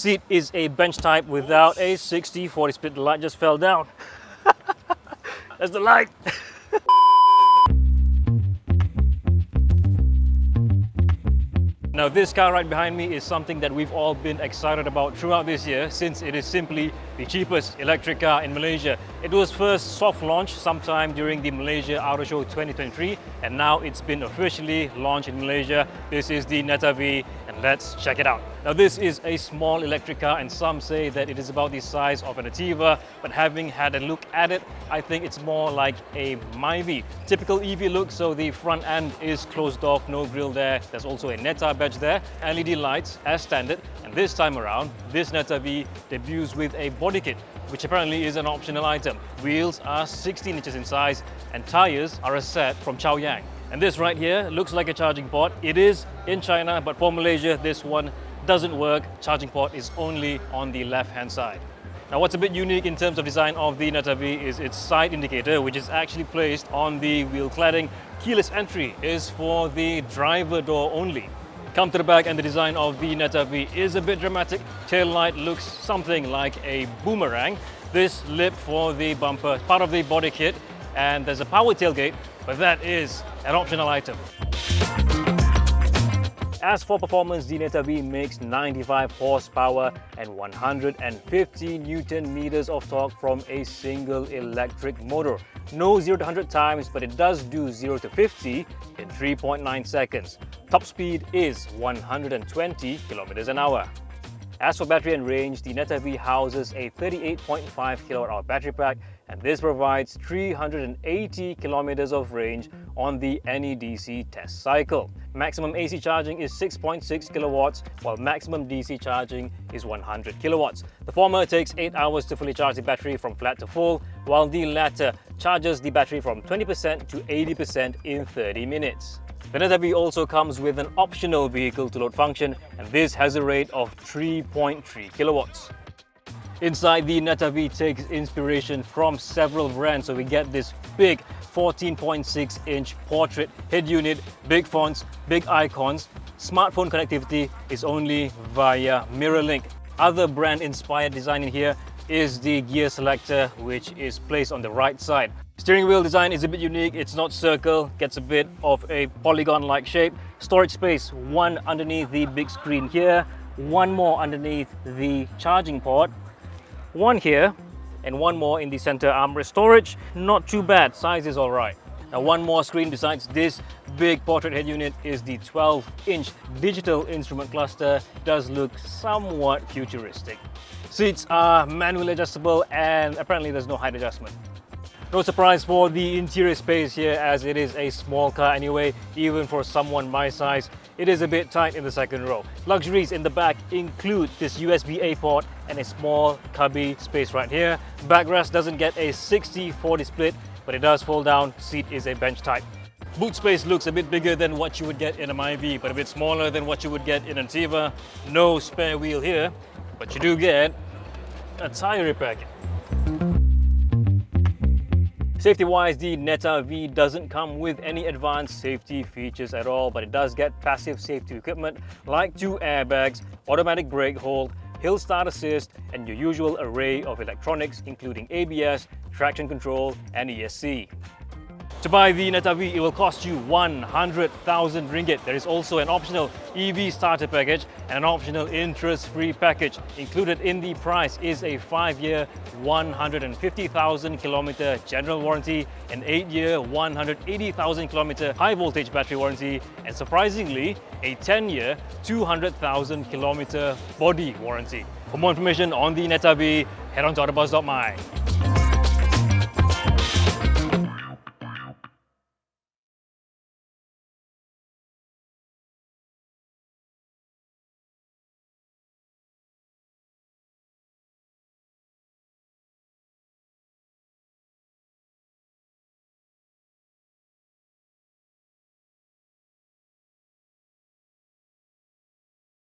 Seat is a bench type without a 60/40 split. The light just fell down. That's the light. Now this car right behind me is something that we've all been excited about throughout this year, since it is simply the cheapest electric car in Malaysia. It was first soft launched sometime during the Malaysia Auto Show 2023, and now it's been officially launched in Malaysia. This is the Neta V, and let's check it out. Now this is a small electric car, and some say that it is about the size of an Ativa, but having had a look at it, I think it's more like a Myvi. Typical EV look, so the front end is closed off, no grille there. There's also a Neta badge there, LED lights as standard, and this time around, this Neta V debuts with a body kit, which apparently is an optional item. Wheels are 16 inches in size, and tyres are a set from Chaoyang. And this right here looks like a charging port. It is in China, but for Malaysia, this one doesn't work. Charging port is only on the left-hand side. Now what's a bit unique in terms of design of the Neta V is its side indicator, which is actually placed on the wheel cladding. Keyless entry is for the driver door only. Come to the back, and the design of the Neta V is a bit dramatic. Tail light looks something like a boomerang. This lip for the bumper, part of the body kit, and there's a power tailgate, but that is an optional item. As for performance, the Neta V makes 95 horsepower and 150 Newton meters of torque from a single electric motor. No 0 to 100 times, but it does do 0 to 50 in 3.9 seconds. Top speed is 120 kilometers an hour. As for battery and range, the Neta V houses a 38.5 kWh battery pack, and this provides 380 kilometers of range on the NEDC test cycle. Maximum AC charging is 6.6 kilowatts, while maximum DC charging is 100 kilowatts. The former takes 8 hours to fully charge the battery from flat to full, while the latter charges the battery from 20% to 80% in 30 minutes. The Neta V also comes with an optional vehicle to load function, and this has a rate of 3.3 kilowatts. Inside, the Neta V takes inspiration from several brands, so we get this big 14.6-inch portrait head unit, big fonts, big icons. Smartphone connectivity is only via MirrorLink. Other brand-inspired design in here is the gear selector, which is placed on the right side. Steering wheel design is a bit unique. It's not circle, gets a bit of a polygon-like shape. Storage space, one underneath the big screen here, one more underneath the charging port, one here, and one more in the center armrest storage. Not too bad, size is all right. Now one more screen besides this big portrait head unit is the 12-inch digital instrument cluster. Does look somewhat futuristic. Seats are manually adjustable, and apparently there's no height adjustment. No surprise for the interior space here, as it is a small car anyway. Even for someone my size, it is a bit tight in the second row. Luxuries in the back include this USB-A port and a small cubby space right here. Backrest doesn't get a 60/40 split, but it does fold down. Seat is a bench type. Boot space looks a bit bigger than what you would get in a Myvi, but a bit smaller than what you would get in an Ativa. No spare wheel here, but you do get a tire repair kit. Safety-wise, the Neta V doesn't come with any advanced safety features at all, but it does get passive safety equipment like 2 airbags, automatic brake hold, hill start assist, and your usual array of electronics including ABS, traction control, and ESC. To buy the Neta V, it will cost you 100,000 ringgit. There is also an optional EV starter package and an optional interest-free package. Included in the price is a 5-year, 150,000 kilometer general warranty, an 8-year, 180,000 kilometer high-voltage battery warranty, and surprisingly, a 10-year, 200,000 kilometer body warranty. For more information on the Neta V, head on to AutoBuzz.my.